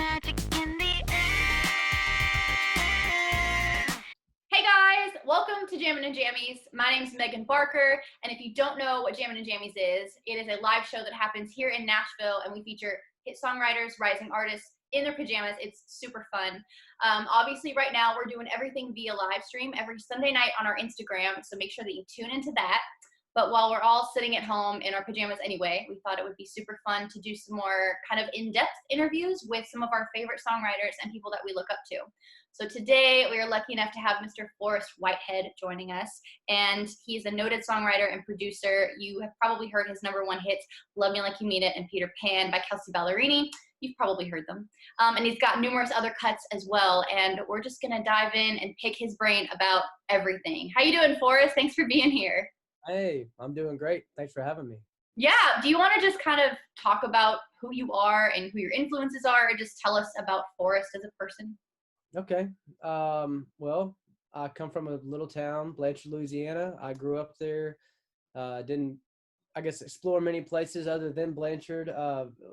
magic in the air. Hey guys, welcome to Jammin' and Jammies. My name's Megan Barker, and if you don't know what Jammin' and Jammies is, it is a live show that happens here in Nashville, and we feature hit songwriters, rising artists in their pajamas. It's super fun. Obviously, right now we're doing everything via live stream every Sunday night on our Instagram, so make sure that you tune into that. But while we're all sitting at home in our pajamas anyway, we thought it would be super fun to do some more kind of in-depth interviews with some of our favorite songwriters and people that we look up to. So today we are lucky enough to have Mr. Forrest Whitehead joining us, and he's a noted songwriter and producer. You have probably heard his #1 hits, Love Me Like You Mean It and Peter Pan by Kelsea Ballerini. You've probably heard them. And he's got numerous other cuts as well, and we're just gonna dive in and pick his brain about everything. How you doing, Forrest? Thanks for being here. Hey, I'm doing great. Thanks for having me. Yeah, do you want to just kind of talk about who you are and who your influences are, and just tell us about Forrest as a person? Okay. Well, I come from a little town, Blanchard, Louisiana. I grew up there. Didn't, I guess, explore many places other than Blanchard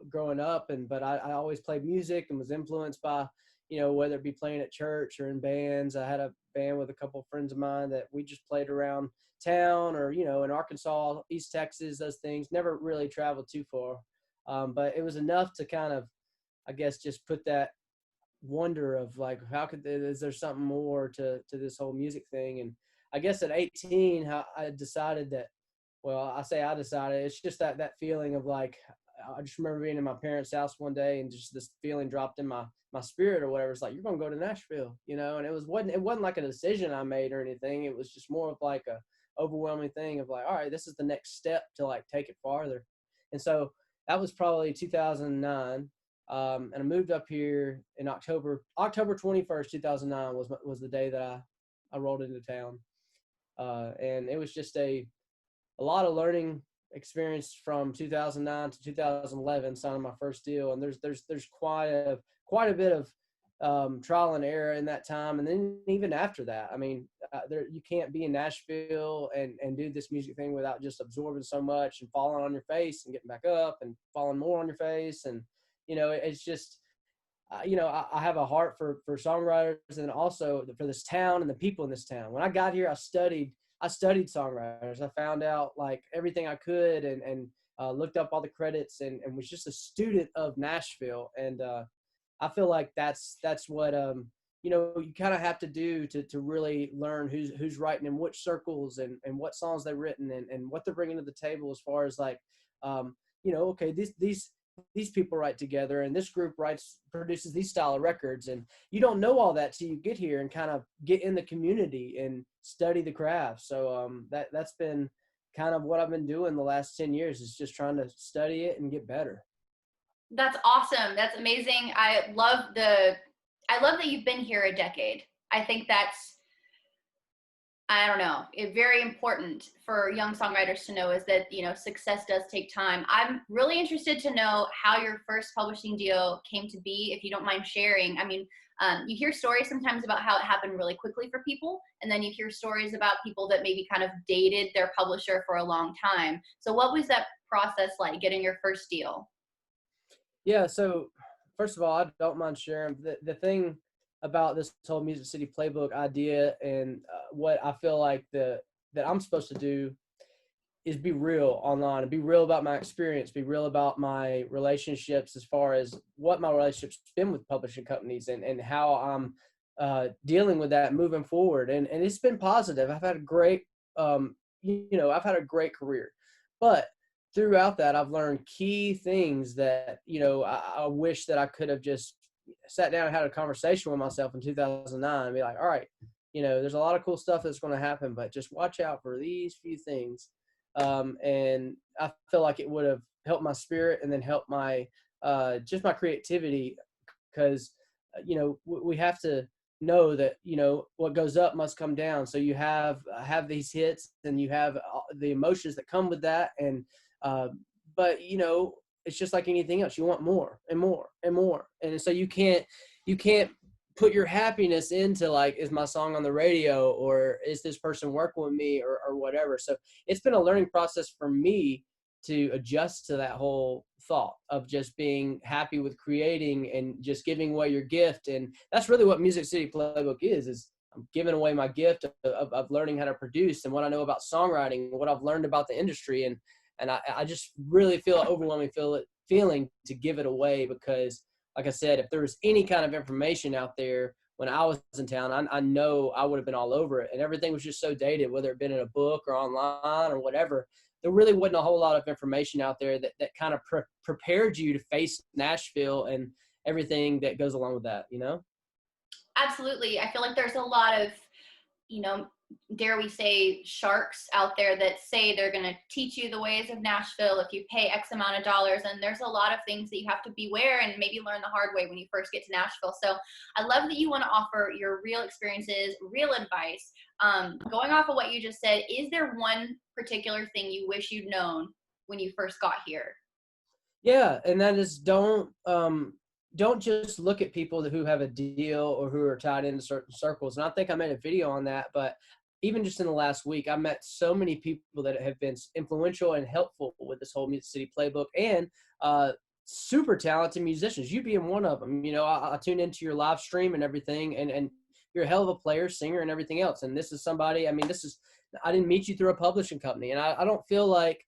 growing up, but I always played music and was influenced by, whether it be playing at church or in bands. I had a band with a couple of friends of mine that we just played around town, or in Arkansas, East Texas, those things. Never really traveled too far, but it was enough to kind of, I guess, just put that wonder of like, is there something more to this whole music thing? And I guess at 18, how I decided that, well, I decided, it's just that feeling of like, I just remember being in my parents' house one day and just this feeling dropped in my spirit or whatever. It's like, you're going to go to Nashville, and it wasn't like a decision I made or anything. It was just more of like a overwhelming thing of like, all right, this is the next step to like take it farther. And so that was probably 2009. And I moved up here in October 21st, 2009 was the day that I rolled into town. And it was just a lot of learning experience from 2009 to 2011, signing my first deal. And there's quite a bit of trial and error in that time. And then even after that, I mean, you can't be in Nashville and do this music thing without just absorbing so much and falling on your face and getting back up and falling more on your face. And, it's just, I have a heart for songwriters, and also for this town and the people in this town. When I got here, I studied songwriters. I found out like everything I could and looked up all the credits and was just a student of Nashville. And I feel like that's what you kind of have to do to really learn who's writing in which circles and what songs they've written and what they're bringing to the table, as far as like, okay, these people write together and this group produces these style of records. And you don't know all that till you get here and kind of get in the community and study the craft. So that's been kind of what I've been doing the last 10 years, is just trying to study it and get better. That's awesome. That's amazing. I love that you've been here a decade. I think that's, I don't know, it's very important for young songwriters to know, is that, success does take time. I'm really interested to know how your first publishing deal came to be, if you don't mind sharing. I mean, you hear stories sometimes about how it happened really quickly for people, and then you hear stories about people that maybe kind of dated their publisher for a long time. So what was that process like, getting your first deal? Yeah, so first of all, I don't mind sharing the thing about this whole Music City Playbook idea, and what I feel like that I'm supposed to do is be real online and be real about my experience, be real about my relationships, as far as what my relationship's been with publishing companies and how I'm dealing with that moving forward. And it's been positive. I've had a great, I've had a great career, but throughout that, I've learned key things that, I wish that I could have just sat down and had a conversation with myself in 2009 and be like, all right, there's a lot of cool stuff that's going to happen, but just watch out for these few things. And I feel like it would have helped my spirit and then helped my, just my creativity, because, we have to know that, what goes up must come down. So you have these hits and you have the emotions that come with that. And, but, it's just like anything else. You want more and more and more. And so you can't put your happiness into like, is my song on the radio, or is this person working with me, or whatever. So it's been a learning process for me to adjust to that whole thought of just being happy with creating and just giving away your gift. And that's really what Music City Playbook is I'm giving away my gift of learning how to produce and what I know about songwriting, what I've learned about the industry. And I just really feel overwhelming feeling to give it away, because like I said, if there was any kind of information out there when I was in town, I know I would have been all over it. And everything was just so dated, whether it been in a book or online or whatever. There really wasn't a whole lot of information out there that kind of prepared you to face Nashville and everything that goes along with that, you know? Absolutely. I feel like there's a lot of, you know, dare we say, sharks out there that say they're going to teach you the ways of Nashville if you pay X amount of dollars. And there's a lot of things that you have to beware and maybe learn the hard way when you first get to Nashville. So I love that you want to offer your real experiences, real advice. Going off of what you just said, is there one particular thing you wish you'd known when you first got here? Yeah, and that is don't just look at people who have a deal or who are tied into certain circles. And I think I made a video on that, but even just in the last week, I met so many people that have been influential and helpful with this whole Music City Playbook, and super talented musicians. You being one of them. You know, I tune into your live stream and everything, and you're a hell of a player, singer, and everything else. And this is somebody, I mean, I didn't meet you through a publishing company, and I don't feel like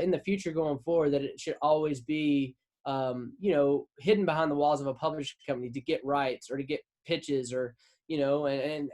in the future going forward that it should always be you know, hidden behind the walls of a publishing company to get rights or to get pitches, or, you know, and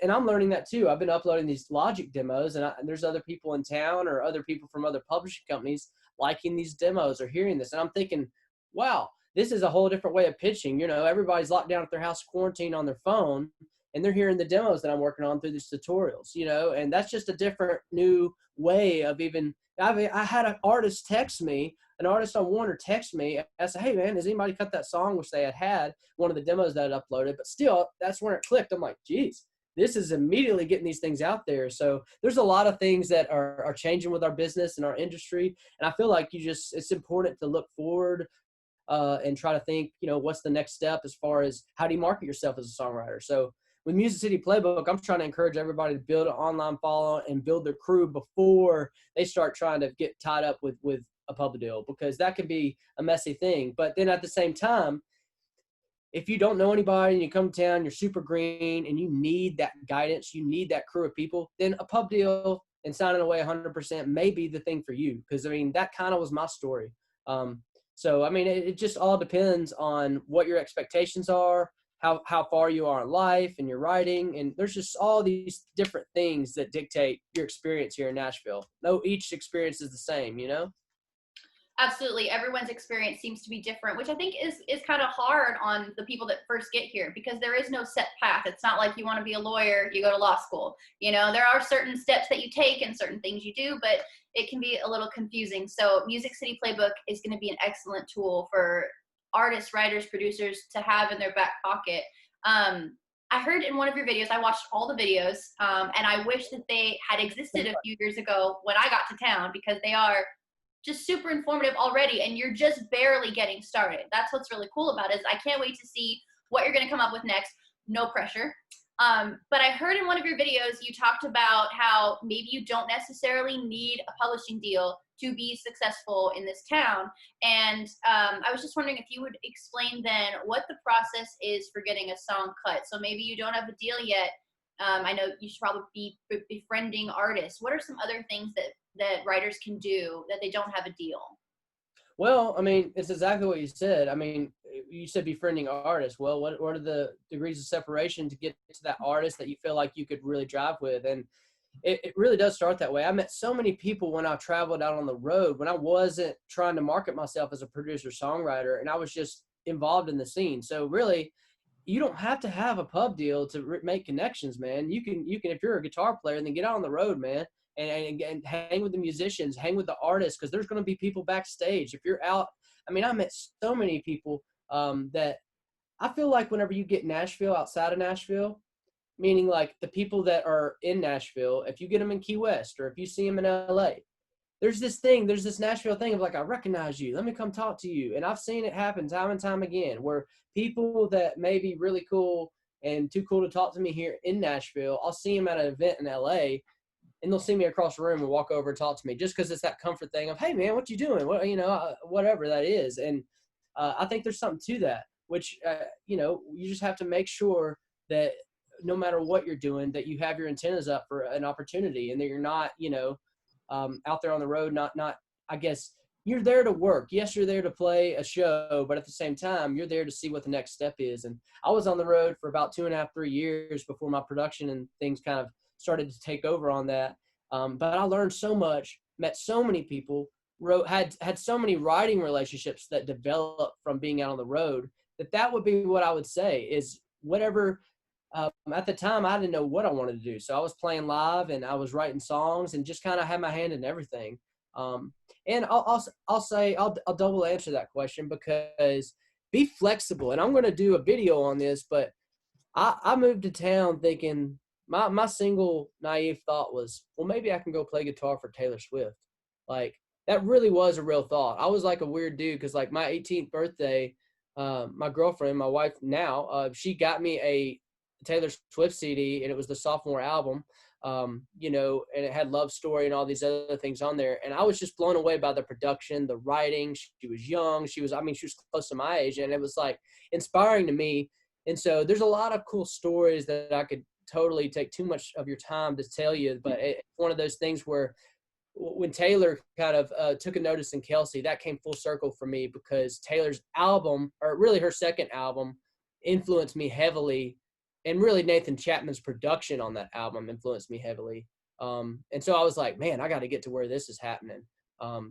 I'm learning that too. I've been uploading these Logic demos, and there's other people in town or other people from other publishing companies liking these demos or hearing this. And I'm thinking, wow, this is a whole different way of pitching. You know, everybody's locked down at their house, quarantined on their phone, and they're hearing the demos that I'm working on through these tutorials, you know, and that's just a different new way of even, I had an artist text me, an artist on Warner text me. I said, hey man, has anybody cut that song? Which they had one of the demos that I uploaded, but still that's when it clicked. I'm like, geez, this is immediately getting these things out there. So there's a lot of things that are changing with our business and our industry. And I feel like it's important to look forward and try to think, you know, what's the next step as far as how do you market yourself as a songwriter? So with Music City Playbook, I'm trying to encourage everybody to build an online following and build their crew before they start trying to get tied up with a pub deal, because that can be a messy thing. But then at the same time, if you don't know anybody and you come to town, you're super green and you need that guidance, you need that crew of people, then a pub deal and signing away 100% may be the thing for you. Because, I mean, that kind of was my story. So, I mean, it just all depends on what your expectations are, how far you are in life and your writing. And there's just all these different things that dictate your experience here in Nashville. No, each experience is the same, you know? Absolutely. Everyone's experience seems to be different, which I think is kind of hard on the people that first get here, because there is no set path. It's not like you want to be a lawyer, you go to law school. You know, there are certain steps that you take and certain things you do, but it can be a little confusing. So Music City Playbook is going to be an excellent tool for artists, writers, producers to have in their back pocket. I heard in one of your videos, I watched all the videos, and I wish that they had existed a few years ago when I got to town, because they are just super informative already, and you're just barely getting started. That's what's really cool about it. Is I can't wait to see what you're going to come up with next. No pressure. But I heard in one of your videos you talked about how maybe you don't necessarily need a publishing deal to be successful in this town. And I was just wondering if you would explain then what the process is for getting a song cut. So maybe you don't have a deal yet. I know you should probably be befriending artists. What are some other things that writers can do that they don't have a deal? Well, I mean, it's exactly what you said. I mean, you said befriending artists. Well, what are the degrees of separation to get to that artist that you feel like you could really drive with? And it really does start that way. I met so many people when I traveled out on the road, when I wasn't trying to market myself as a producer songwriter, and I was just involved in the scene. So really, you don't have to have a pub deal to make connections, man. You can, if you're a guitar player, then get out on the road, man. And hang with the musicians, hang with the artists, because there's going to be people backstage. If you're out, I mean, I met so many people that I feel like whenever you get Nashville, outside of Nashville, meaning like the people that are in Nashville, if you get them in Key West or if you see them in LA, there's this Nashville thing of like, I recognize you, let me come talk to you. And I've seen it happen time and time again, where people that may be really cool and too cool to talk to me here in Nashville, I'll see them at an event in LA, and they'll see me across the room and walk over and talk to me just because it's that comfort thing of, hey man, what you doing? What, whatever that is. And I think there's something to that, which, you just have to make sure that no matter what you're doing, that you have your antennas up for an opportunity and that you're not, out there on the road, I guess you're there to work. Yes, you're there to play a show, but at the same time, you're there to see what the next step is. And I was on the road for about 2.5, 3 years before my production and things kind of started to take over on that. But I learned so much, met so many people, had so many writing relationships that developed from being out on the road, that would be what I would say is whatever. At the time, I didn't know what I wanted to do. So I was playing live and I was writing songs and just kind of had my hand in everything. And I'll say, I'll double answer that question, because be flexible. And I'm going to do a video on this, but I moved to town thinking my single naive thought was, well, maybe I can go play guitar for Taylor Swift. Like, that really was a real thought. I was like a weird dude, because like my 18th birthday, my girlfriend, my wife now, she got me a Taylor Swift CD, and it was the sophomore album, and it had Love Story and all these other things on there. And I was just blown away by the production, the writing. She was young. She was close to my age, and it was like inspiring to me. And so there's a lot of cool stories that I could totally take too much of your time to tell you, but it's one of those things where when Taylor kind of took a notice in Kelsey, that came full circle for me, because Taylor's album, or really her second album, influenced me heavily. And really Nathan Chapman's production on that album influenced me heavily. And so I was like, man, I got to get to where this is happening.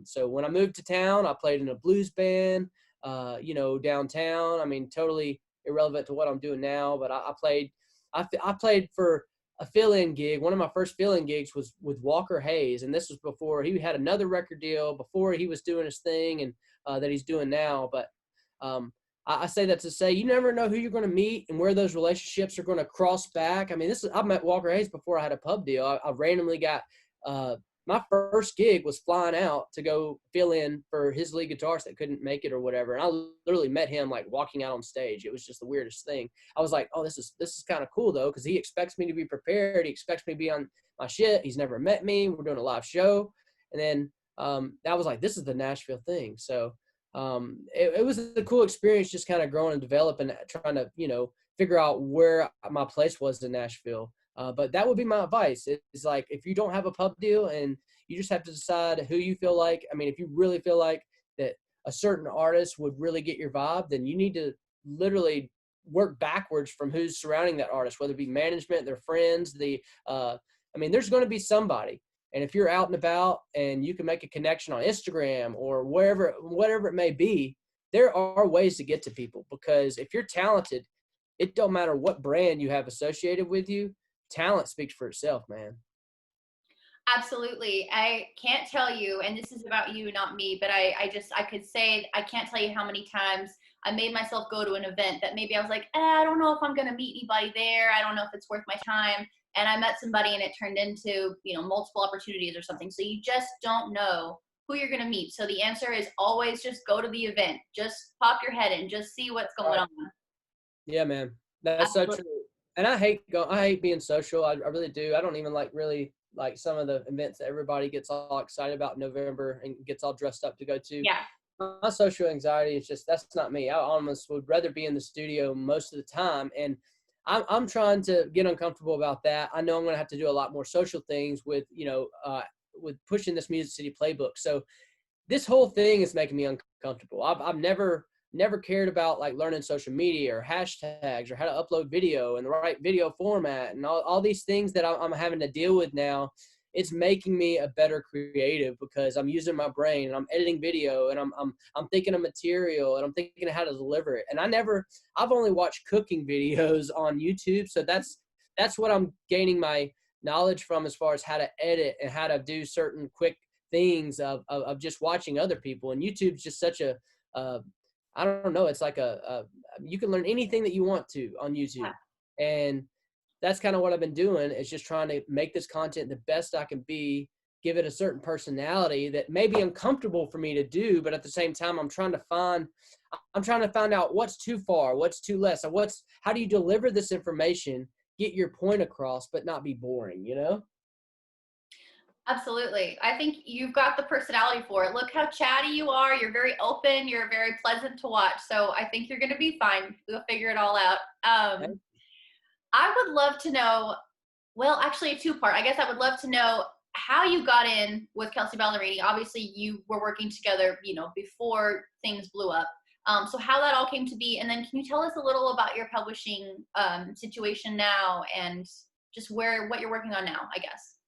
So when I moved to town, I played in a blues band, downtown. I mean, totally irrelevant to what I'm doing now, but I played for a fill-in gig. One of my first fill-in gigs was with Walker Hayes. And this was before he had another record deal, before he was doing his thing and that he's doing now. But I say that to say you never know who you're going to meet and where those relationships are going to cross back. I mean, I met Walker Hayes before I had a pub deal. I randomly got my first gig was flying out to go fill in for his lead guitarist that couldn't make it or whatever. And I literally met him like walking out on stage. It was just the weirdest thing. I was like, oh, this is kind of cool though, because he expects me to be prepared. He expects me to be on my shit. He's never met me. We're doing a live show. And then I was like, this is the Nashville thing. So it was a cool experience, just kind of growing and developing, trying to, figure out where my place was in Nashville. But that would be my advice. It's like, if you don't have a pub deal and you just have to decide who you feel like, I mean, if you really feel like that a certain artist would really get your vibe, then you need to literally work backwards from who's surrounding that artist, whether it be management, their friends, there's going to be somebody. And if you're out and about and you can make a connection on Instagram or whatever it may be, there are ways to get to people, because if you're talented, it don't matter what brand you have associated with you. Talent speaks for itself, man. Absolutely. I can't tell you, and this is about you, not me, but I could say, I can't tell you how many times I made myself go to an event that maybe I was like, I don't know if I'm going to meet anybody there. I don't know if it's worth my time. And I met somebody and it turned into, multiple opportunities or something. So you just don't know who you're going to meet. So the answer is always just go to the event. Just pop your head in, just see what's going on. Yeah, man. That's so true. And I hate being social. I really do. I don't even really like some of the events that everybody gets all excited about in November and gets all dressed up to go to. Yeah. My social anxiety is just, that's not me. I almost would rather be in the studio most of the time. And I'm trying to get uncomfortable about that. I know I'm going to have to do a lot more social things with, with pushing this Music City playbook. So this whole thing is making me uncomfortable. I've never cared about like learning social media or hashtags or how to upload video in the right video format and all these things that I'm having to deal with now. It's making me a better creative, because I'm using my brain and I'm editing video and I'm thinking of material and I'm thinking of how to deliver it. And I've only watched cooking videos on YouTube. So that's what I'm gaining my knowledge from, as far as how to edit and how to do certain quick things of just watching other people. And YouTube's just such I don't know. It's like you can learn anything that you want to on YouTube. Yeah. And that's kind of what I've been doing, is just trying to make this content the best I can be, give it a certain personality that may be uncomfortable for me to do. But at the same time, I'm trying to find out what's too far, what's too less, and how do you deliver this information, get your point across, but not be boring, Absolutely. I think you've got the personality for it. Look how chatty you are. You're very open. You're very pleasant to watch. So I think you're going to be fine. We'll figure it all out. Okay? I would love to know, well, actually, a two-part. I guess I would love to know how you got in with Kelsey Ballerini. Obviously, you were working together, before things blew up. So how that all came to be, and then can you tell us a little about your publishing situation now, and just what you're working on now, I guess.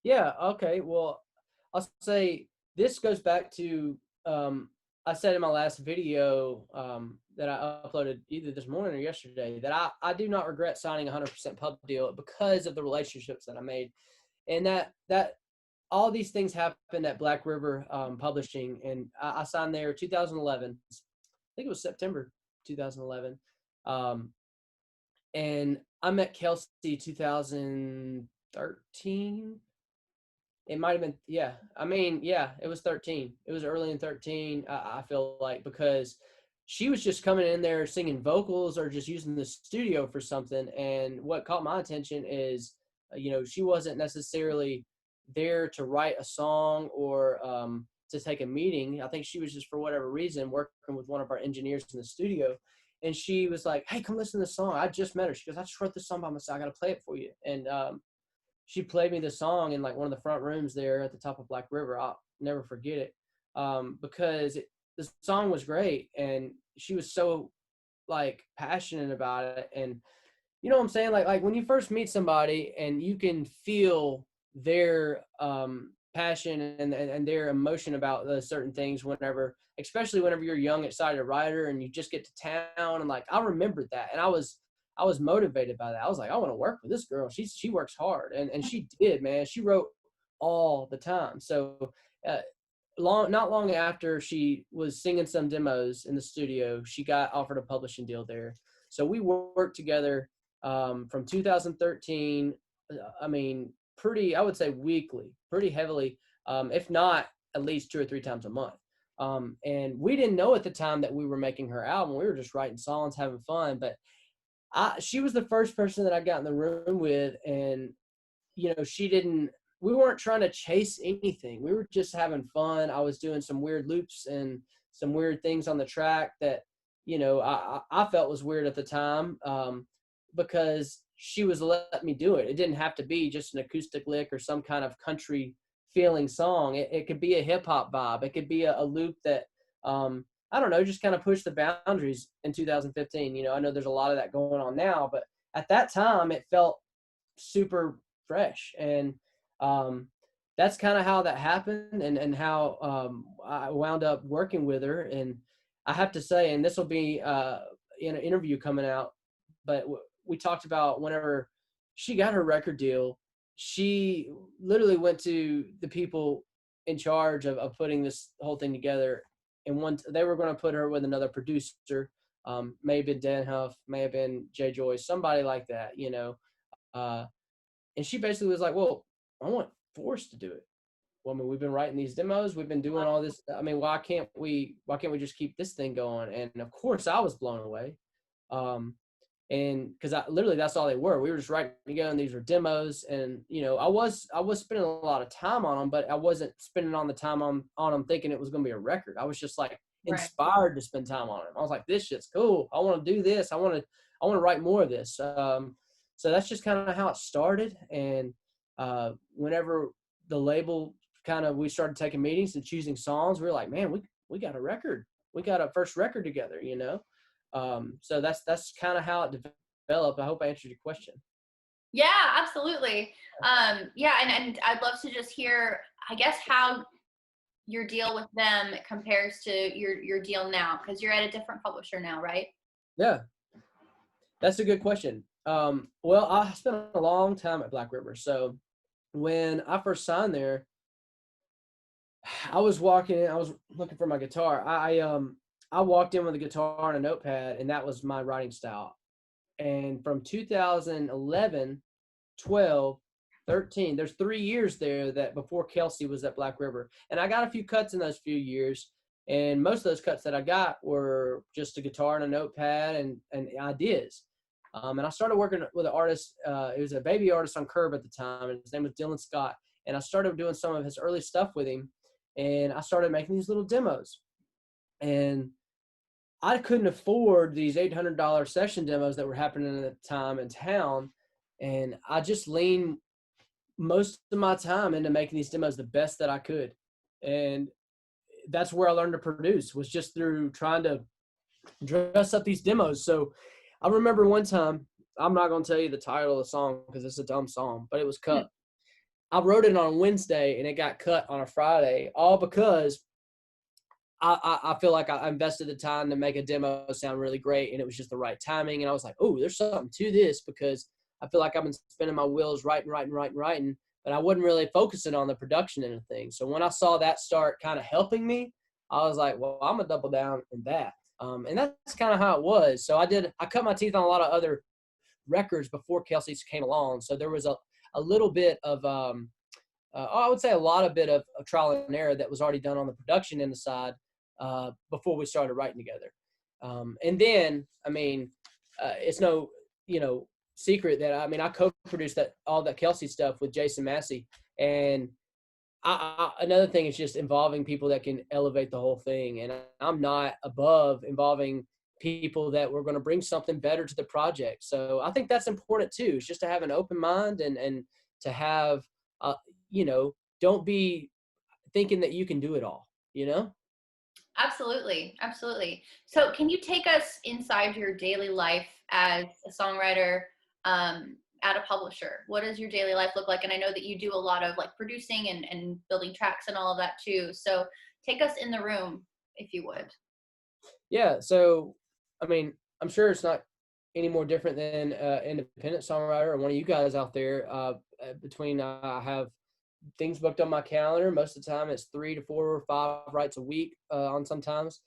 Yeah, okay. Well, I'll say this goes back to I said in my last video that I uploaded either this morning or yesterday that I do not regret signing a 100% pub deal because of the relationships that I made, and that all these things happened at Black River Publishing, and I signed there 2011. I think it was September 2011, and I met Kelsey 2013. It might have been, yeah. I mean, yeah, it was 13. It was early in 13, I feel like, because she was just coming in there singing vocals or just using the studio for something. And what caught my attention is, she wasn't necessarily there to write a song or to take a meeting. I think she was just, for whatever reason, working with one of our engineers in the studio. And she was like, hey, come listen to this song. I just met her. She goes, I just wrote this song by myself. I got to play it for you. And she played me the song in like one of the front rooms there at the top of Black River. I'll never forget it because the song was great and she was so like passionate about it. And you know what I'm saying? Like when you first meet somebody and you can feel their passion and their emotion about the certain things whenever, especially whenever you're a young, excited writer and you just get to town. And like, I remembered that. And I was motivated by that. I was like, I want to work with this girl. She works hard. And she did, man. She wrote all the time. So, not long after she was singing some demos in the studio, she got offered a publishing deal there. So we worked together from 2013. I mean, I would say weekly, pretty heavily, if not at least 2 or 3 times a month. And we didn't know at the time that we were making her album. We were just writing songs, having fun. But she was the first person that I got in the room with, and we weren't trying to chase anything. We were just having fun. I was doing some weird loops and some weird things on the track that, I felt was weird at the time, because she was letting me do it. It didn't have to be just an acoustic lick or some kind of country feeling song. It could be a hip hop vibe. It could be a loop that, I don't know, just kind of push the boundaries in 2015. I know there's a lot of that going on now, but at that time it felt super fresh. And that's kind of how that happened and how I wound up working with her. And I have to say, and this will be in an interview coming out, but we talked about whenever she got her record deal, she literally went to the people in charge of putting this whole thing together, and they were going to put her with another producer, may have been Dan Huff, may have been Jay Joyce, somebody like that, uh, and she basically was like, well, I want Forrest to do it. Well, I mean, we've been writing these demos, we've been doing all this. I mean, why can't we just keep this thing going? And of course I was blown away. And because literally that's all they were. We were just writing together, and these were demos. And I was spending a lot of time on them, but I wasn't spending on the time on them thinking it was going to be a record. I was just like inspired to spend time on it. I was like, this shit's cool. I want to do this. I want to write more of this. So that's just kind of how it started. And whenever the label we started taking meetings and choosing songs, we were like, man, we got a record. We got a first record together. So that's kind of how it developed. I hope I answered your question. Yeah, absolutely. Yeah, and I'd love to just hear, I guess, how your deal with them compares to your deal now, because you're at a different publisher now, right? Yeah, that's a good question. Well, I spent a long time at Black River. So when I first signed there, I was looking for my guitar. I walked in with a guitar and a notepad, and that was my writing style. And from 2011, 12, 13, there's 3 years there that before Kelsey was at Black River. And I got a few cuts in those few years. And most of those cuts that I got were just a guitar and a notepad and ideas. And I started working with an artist. It was a baby artist on Curb at the time, and his name was Dylan Scott. And I started doing some of his early stuff with him, and I started making these little demos. And I couldn't afford these $800 session demos that were happening at the time in town. And I just leaned most of my time into making these demos the best that I could. And that's where I learned to produce, was just through trying to dress up these demos. So I remember one time, I'm not going to tell you the title of the song because it's a dumb song, but it was cut. I wrote it on Wednesday and it got cut on a Friday, all because I feel like I invested the time to make a demo sound really great, and it was just the right timing. And I was like, oh, there's something to this, because I feel like I've been spinning my wheels writing, but I wasn't really focusing on the production and the thing. So when I saw that start kind of helping me, I was like, well, I'm gonna double down in that. And that's kind of how it was. So I cut my teeth on a lot of other records before Kelsey's came along. So there was a little bit of, I would say a lot of bit of trial and error that was already done on the production end side before we started writing together. And then, I mean, it's no, secret that, I mean, I co-produced all that Kelsey stuff with Jason Massey. And another thing is just involving people that can elevate the whole thing. And I'm not above involving people that we're going to bring something better to the project. So I think that's important too. It's just to have an open mind and to have, don't be thinking that you can do it all, Absolutely. Absolutely. So can you take us inside your daily life as a songwriter, at a publisher? What does your daily life look like? And I know that you do a lot of like producing and building tracks and all of that too. So take us in the room, if you would. Yeah. So, I mean, I'm sure it's not any more different than independent songwriter or one of you guys out there. Between I have things booked on my calendar. Most of the time it's 3 to 4 or 5 writes a week on sometimes.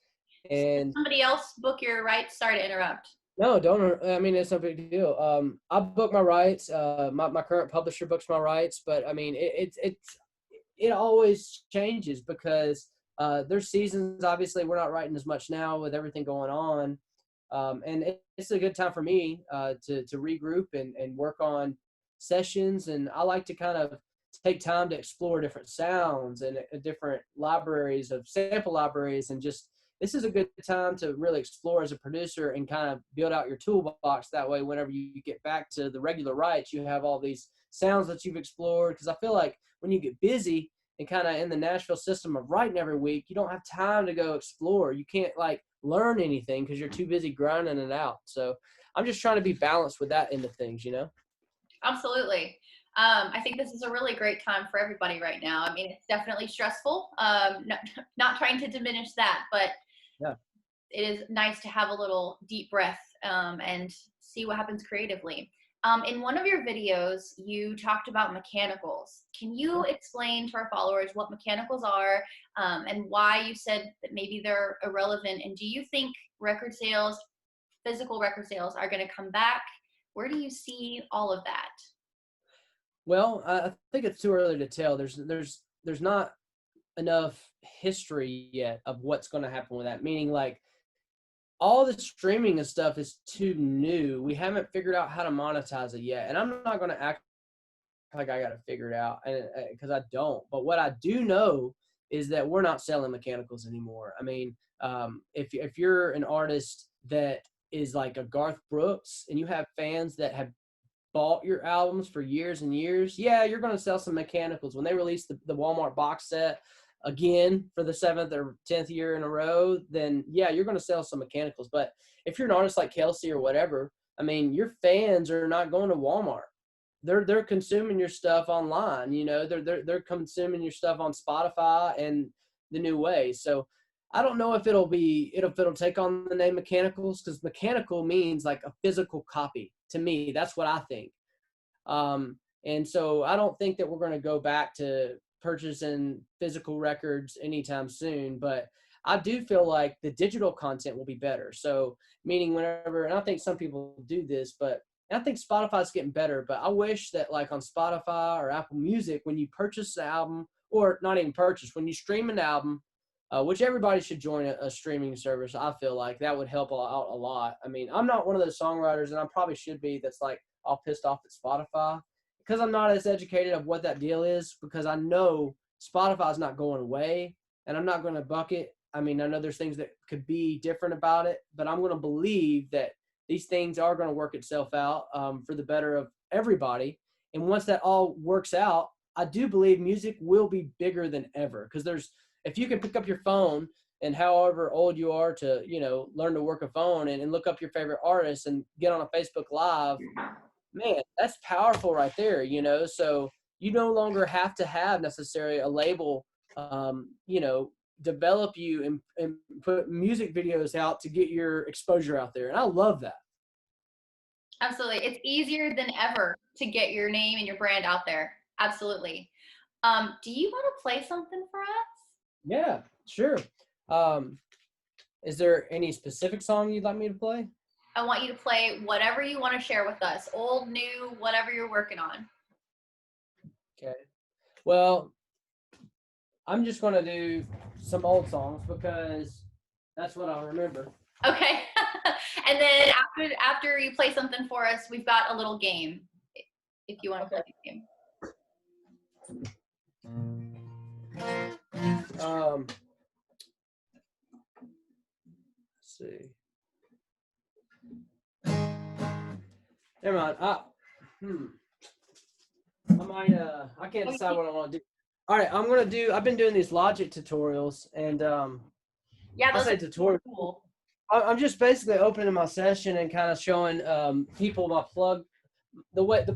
And somebody else book your rights? Sorry to interrupt. No, don't. I mean, it's no big deal. I book my rights. My current publisher books my rights, but I mean, it always changes because there's seasons. Obviously, we're not writing as much now with everything going on, and it's a good time for me to regroup and work on sessions. And I like to kind of take time to explore different sounds and different libraries of sample libraries, and just, this is a good time to really explore as a producer and kind of build out your toolbox. That way, whenever you get back to the regular writes, you have all these sounds that you've explored. Because I feel like when you get busy and kind of in the Nashville system of writing every week, you don't have time to go explore. You can't like learn anything because you're too busy grinding it out. So I'm just trying to be balanced with that end of things, Absolutely. I think this is a really great time for everybody right now. I mean, it's definitely stressful. Not trying to diminish that, but yeah, it is nice to have a little deep breath and see what happens creatively. In one of your videos, you talked about mechanicals. Can you explain to our followers what mechanicals are and why you said that maybe they're irrelevant? And do you think record sales, physical record sales, are going to come back? Where do you see all of that? Well, I think it's too early to tell. There's not enough history yet of what's going to happen with that. Meaning, like, all the streaming and stuff is too new. We haven't figured out how to monetize it yet, and I'm not going to act like I got it figured out, because I don't. But what I do know is that we're not selling mechanicals anymore. I mean, if you're an artist that is like a Garth Brooks and you have fans that have bought your albums for years and years, yeah, you're going to sell some mechanicals. When they release the Walmart box set again for the 7th or 10th year in a row, then yeah, you're going to sell some mechanicals. But if you're an artist like Kelsey or whatever, I mean, your fans are not going to Walmart. They're consuming your stuff online. They're consuming your stuff on Spotify and the new way. So I don't know if it'll take on the name mechanicals, because mechanical means like a physical copy. To me, that's what I think. And so I don't think that we're going to go back to purchasing physical records anytime soon, but I do feel like the digital content will be better. So meaning whenever, and I think some people do this, but I think Spotify's getting better, but I wish that like on Spotify or Apple Music, when you purchase the album, or not even purchase, when you stream an album, which everybody should join a streaming service. I feel like that would help out a lot. I mean, I'm not one of those songwriters, and I probably should be, that's like all pissed off at Spotify, because I'm not as educated of what that deal is, because I know Spotify's not going away, and I'm not going to buck it. I mean, I know there's things that could be different about it, but I'm going to believe that these things are going to work itself out for the better of everybody. And once that all works out, I do believe music will be bigger than ever, because if you can pick up your phone and however old you are to, learn to work a phone and look up your favorite artists and get on a Facebook Live, man, that's powerful right there, so you no longer have to have necessarily a label, develop you and put music videos out to get your exposure out there. And I love that. Absolutely. It's easier than ever to get your name and your brand out there. Absolutely. Do you want to play something for us? Yeah, sure. Is there any specific song you'd like me to play? I want you to play whatever you want to share with us, old, new, whatever you're working on. Okay. Well, I'm just going to do some old songs because that's what I remember. Okay. And then after you play something for us, we've got a little game, if you want to play the game. Let's see. Never mind. I can't decide what I want to do. All right, I've been doing these Logic tutorials, and yeah, those I say tutorial. Cool. I'm just basically opening my session and kind of showing people the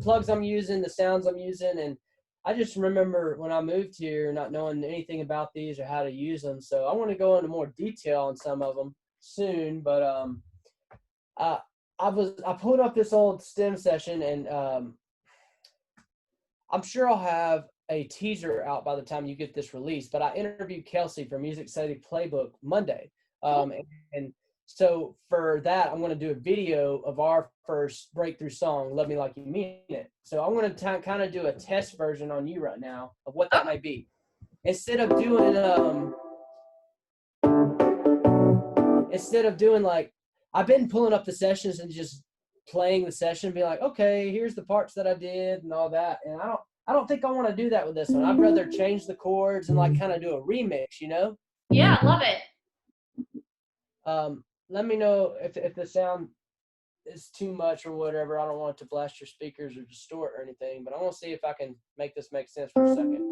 plugs I'm using, the sounds I'm using, and I just remember when I moved here not knowing anything about these or how to use them. So I want to go into more detail on some of them soon, but I pulled up this old STEM session, and I'm sure I'll have a teaser out by the time you get this released, but I interviewed Kelsey for Music Study Playbook Monday. And so for that, I'm going to do a video of our first breakthrough song, Love Me Like You Mean It. So I'm going to kind of do a test version on you right now of what that might be. Instead of doing like, I've been pulling up the sessions and just playing the session, be like, okay, here's the parts that I did and all that. And I don't think I want to do that with this one. I'd rather change the chords and like kind of do a remix, Yeah, I love it. Let me know if the sound is too much or whatever. I don't want it to blast your speakers or distort or anything, but I want to see if I can make this make sense for a second.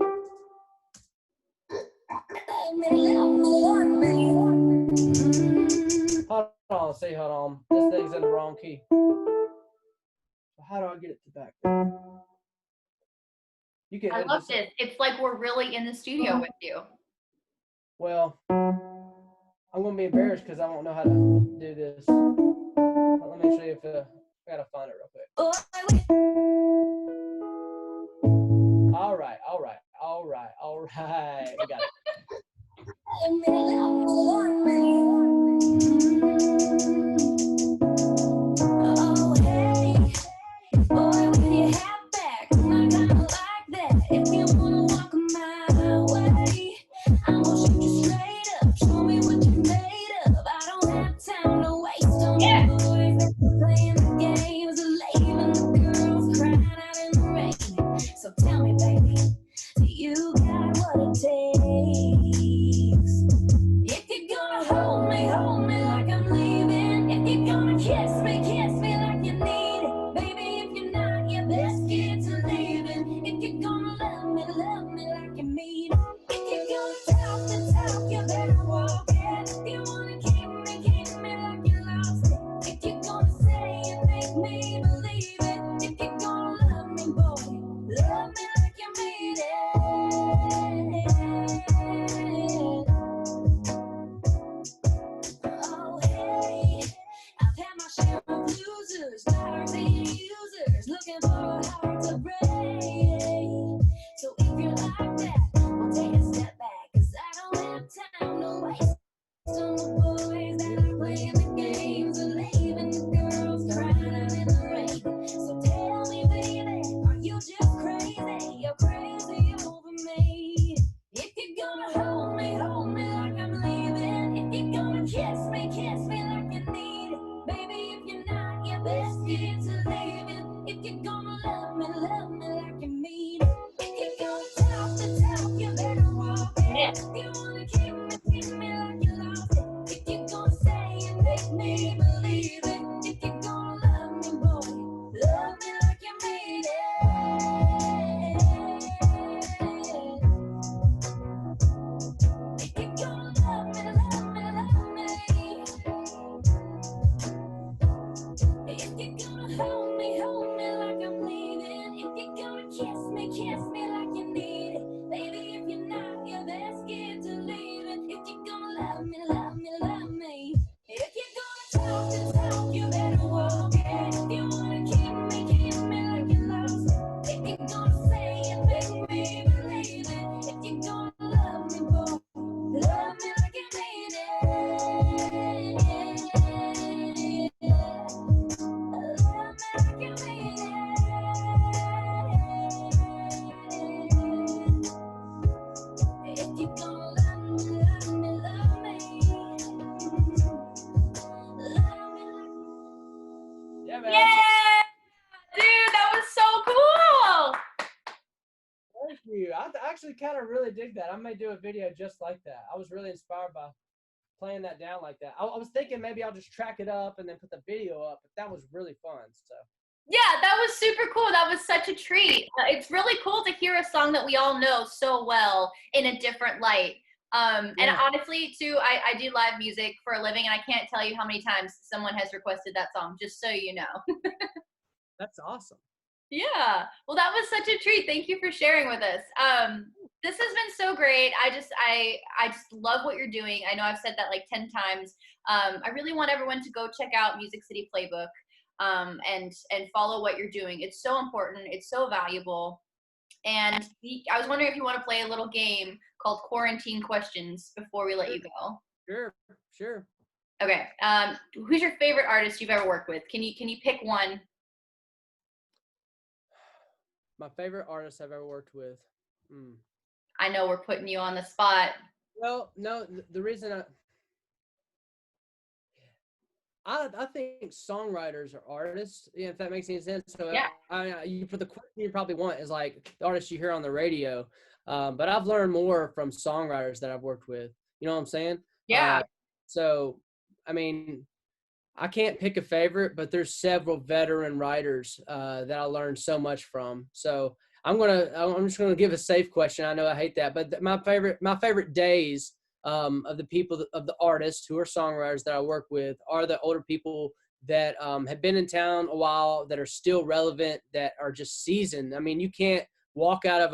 Hold on. This thing's in the wrong key. So how do I get it to back there? I love this. It's like we're really in the studio with you. Well, I'm going to be embarrassed because I won't know how to do this. Let me see if I got to find it real quick. All right. I got it. Oh, hey, boy, with your hat back, I kinda like that. If you wanna walk my way, I'm gonna shoot you straight up. Show me what you made of. I don't have time to waste on the boys playing the games, leaving the girls crying out in the rain. So tell me, baby, do you got what it takes? If you're gonna hold me like I'm leaving. If you're gonna kiss me like you need it. Baby, if you're not, your best kid's leaving. If you're gonna love me like you mean it. If you're gonna talk the talk, you better walk it. If you wanna keep me like you lost it. If you're gonna say it, make me believe it. If you're gonna love me, boy, love me like you mean it. Oh, hey, I've had my share of losers, liars and users, looking for a heart to break. So if you're like that, I'll take a step back, 'cause I don't have time to waste on the boys that are playing the games and leaving the girls crying out in the rain. So tell me, baby, are you just crazy? You're crazy over me. If you're gonna hold me like I'm leaving. If you're gonna kiss me like you need it. Baby, if you're not, your best kid's leaving. If you're gonna love me like Yeah, man. Yeah, dude, that was so cool. Thank you. I actually kind of really dig that. I may do a video just like that. I was really inspired by playing that down like that. I was thinking maybe I'll just track it up and then put the video up, but that was really fun. So Yeah, that was super cool. That was such a treat. It's really cool to hear a song that we all know so well in a different light. And yeah, honestly, too, I do live music for a living, and I can't tell you how many times someone has requested that song, just so you know. that's awesome. Yeah. Well, that was such a treat. Thank you for sharing with us. This has been so great. I just love what you're doing. I know I've said that like 10 times. I really want everyone to go check out Music City Playbook, and follow what you're doing. It's so important. It's so valuable. And I was wondering if you want to play a little game called Quarantine Questions before we let Sure, you go. sure. Okay. Who's your favorite artist you've ever worked with? Can you pick one? My favorite artist I've ever worked with. Hmm. I know we're putting you on the spot. Well, no, the reason I think songwriters are artists, yeah, if that makes any sense. So Yeah. you for the question you probably want is like the artists you hear on the radio, but I've learned more from songwriters that I've worked with. You know what I'm saying? Yeah. So I mean, I can't pick a favorite, but there's several veteran writers that I learned so much from. So I'm just gonna give a safe question. I know I hate that, but my favorite days of the people of the artists who are songwriters that I work with are the older people that have been in town a while, that are still relevant, that are just seasoned. I mean, you can't walk out of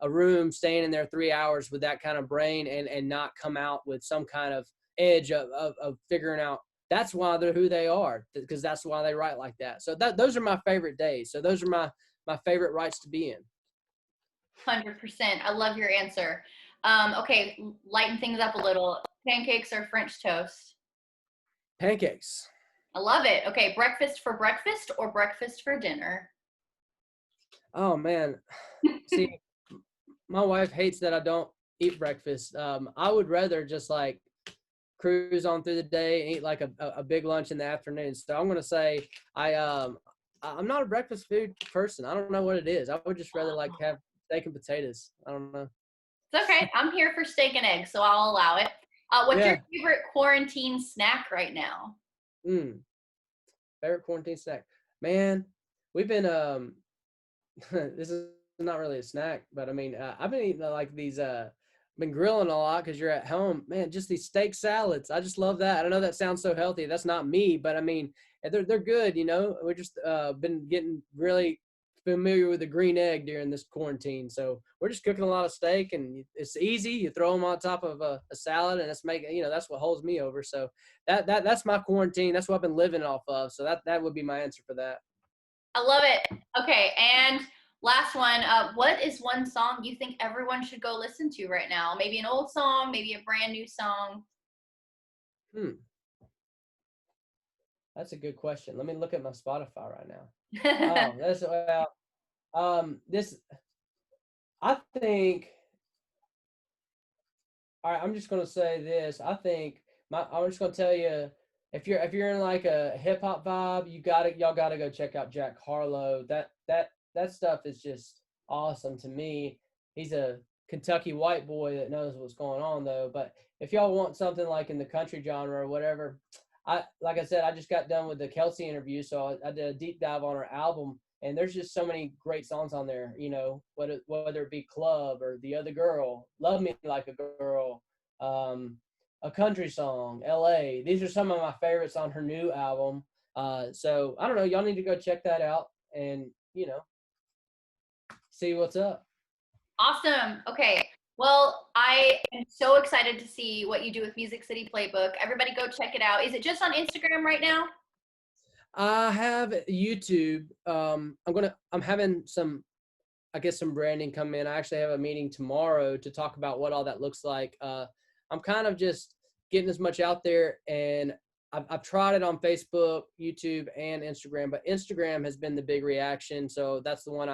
a room staying in there 3 hours with that kind of brain and not come out with some kind of edge of figuring out that's why they're who they are, because that's why they write like that. So those are my favorite days. So those are my favorite writes to be in. 100%. I love your answer. Okay, lighten things up a little. Pancakes or French toast? Pancakes. I love it. Okay, breakfast for breakfast or breakfast for dinner? Oh man, see, my wife hates that I don't eat breakfast. I would rather just like cruise on through the day and eat like a big lunch in the afternoon. So I'm gonna say I'm not a breakfast food person. I don't know what it is. I would just rather like have steak and potatoes. I don't know. It's okay. I'm here for steak and eggs, so I'll allow it. What's your Yeah. favorite quarantine snack right now? Mm. Favorite quarantine snack. Man, we've been this is not really a snack, but I mean, I've been eating like these been grilling a lot because you're at home, man. Just these steak salads, I just love that. I know that sounds so healthy. That's not me, but I mean, they're good. You know, we just been getting really familiar with the green egg during this quarantine, so we're just cooking a lot of steak, and it's easy. You throw them on top of a salad, and it's making, that's what holds me over. So that's my quarantine. That's what I've been living off of. So that would be my answer for that. I love it. Okay, and last one. What is one song you think everyone should go listen to right now? Maybe an old song, maybe a brand new song. Hmm. That's a good question. Let me look at my Spotify right now. Oh, that's well. This I think. All right, I'm just gonna say this. I think I'm just gonna tell you, if you're in like a hip hop vibe, y'all gotta go check out Jack Harlow. That stuff is just awesome to me. He's a Kentucky white boy that knows what's going on though. But if y'all want something like in the country genre or whatever, like I said, I just got done with the Kelsey interview, so I did a deep dive on her album, and there's just so many great songs on there. Whether it be Club or The Other Girl, Love Me Like a Girl, um, a country song, L.A. These are some of my favorites on her new album. So I don't know, y'all need to go check that out and see what's up. Awesome. Okay. Well, I am so excited to see what you do with Music City Playbook. Everybody go check it out. Is it just on Instagram right now? I have YouTube. I'm having some branding come in. I actually have a meeting tomorrow to talk about what all that looks like. I'm kind of just getting as much out there, and I've tried it on Facebook, YouTube, and Instagram, but Instagram has been the big reaction. So that's the one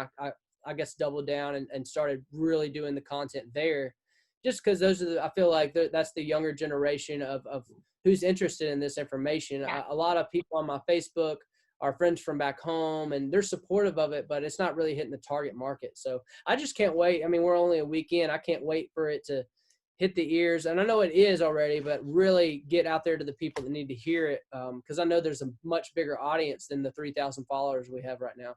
I guess doubled down and started really doing the content there, just because I feel like that's the younger generation of who's interested in this information. Yeah. A lot of people on my Facebook our friends from back home, and they're supportive of it, but it's not really hitting the target market. So I just can't wait. I mean, we're only a week in. I can't wait for it to hit the ears. And I know it is already, but really get out there to the people that need to hear it. Cause I know there's a much bigger audience than the 3,000 followers we have right now.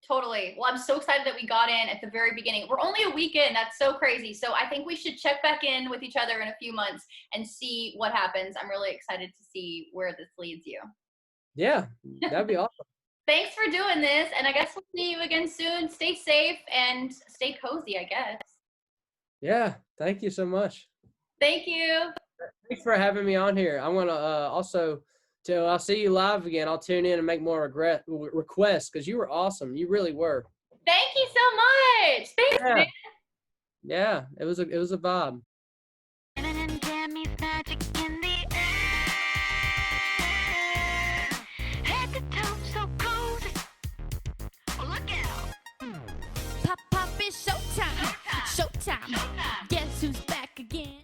Totally. Well, I'm so excited that we got in at the very beginning. We're only a week in. That's so crazy. So I think we should check back in with each other in a few months and see what happens. I'm really excited to see where this leads you. Yeah, that'd be awesome. Thanks for doing this. And I guess we'll see you again soon. Stay safe and stay cozy, I guess. Yeah. Thank you so much. Thank you. Thanks for having me on here. I want to also tell, I'll see you live again. I'll tune in and make more requests because you were awesome. You really were. Thank you so much. Thanks, man. Yeah, it was a vibe. Pop, pop, it's showtime. Showtime.